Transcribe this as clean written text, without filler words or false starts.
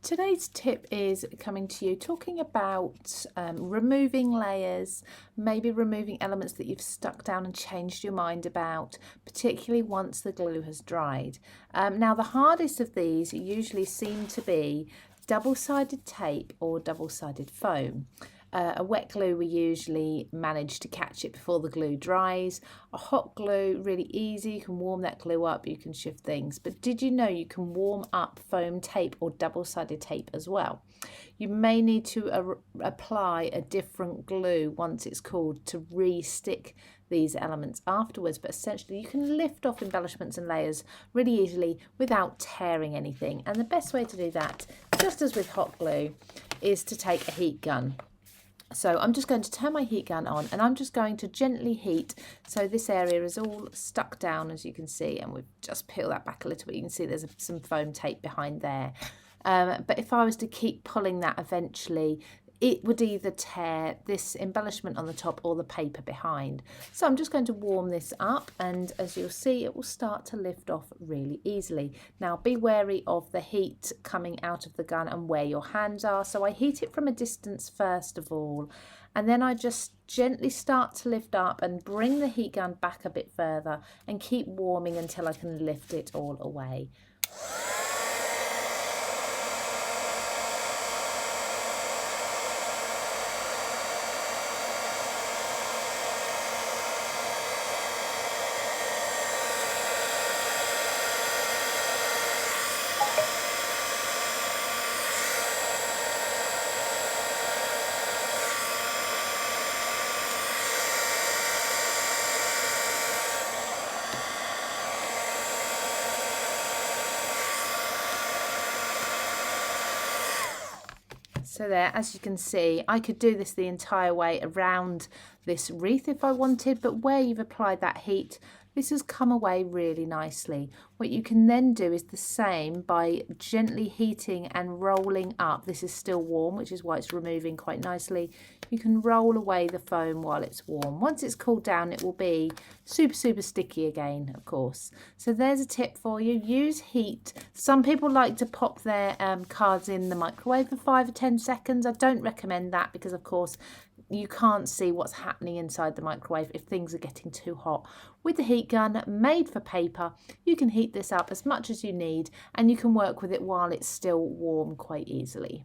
Today's tip is coming to you talking about removing layers, maybe removing elements that you've stuck down and changed your mind about, particularly once the glue has dried. Now the hardest of these usually seem to be double-sided tape or double-sided foam. A wet glue, we usually manage to catch it before the glue dries. A hot glue, really easy, you can warm that glue up, you can shift things. But did you know you can warm up foam tape or double-sided tape as well? You may need to apply a different glue once it's cooled to re-stick these elements afterwards, but essentially you can lift off embellishments and layers really easily without tearing anything. And the best way to do that, just as with hot glue, is to take a heat gun. So I'm just going to turn my heat gun on and I'm just going to gently heat. So this area is all stuck down, as you can see, and we've just peeled that back a little bit. You can see there's some foam tape behind there. But if I was to keep pulling that, eventually it would either tear this embellishment on the top or the paper behind. So I'm just going to warm this up, and as you'll see, it will start to lift off really easily. Now be wary of the heat coming out of the gun and where your hands are. So I heat it from a distance first of all, and then I just gently start to lift up and bring the heat gun back a bit further and keep warming until I can lift it all away. So there, as you can see, I could do this the entire way around this wreath if I wanted, but where you've applied that heat, this has come away really nicely. What you can then do is the same by gently heating and rolling up. This is still warm, which is why it's removing quite nicely. You can roll away the foam while it's warm. Once it's cooled down, it will be super sticky again, of course. So there's a tip for you. Use heat. Some people like to pop their cards in the microwave for 5 or 10 seconds. I don't recommend that because, of course, you can't see what's happening inside the microwave if things are getting too hot. With the heat gun made for paper, you can heat this up as much as you need and you can work with it while it's still warm quite easily.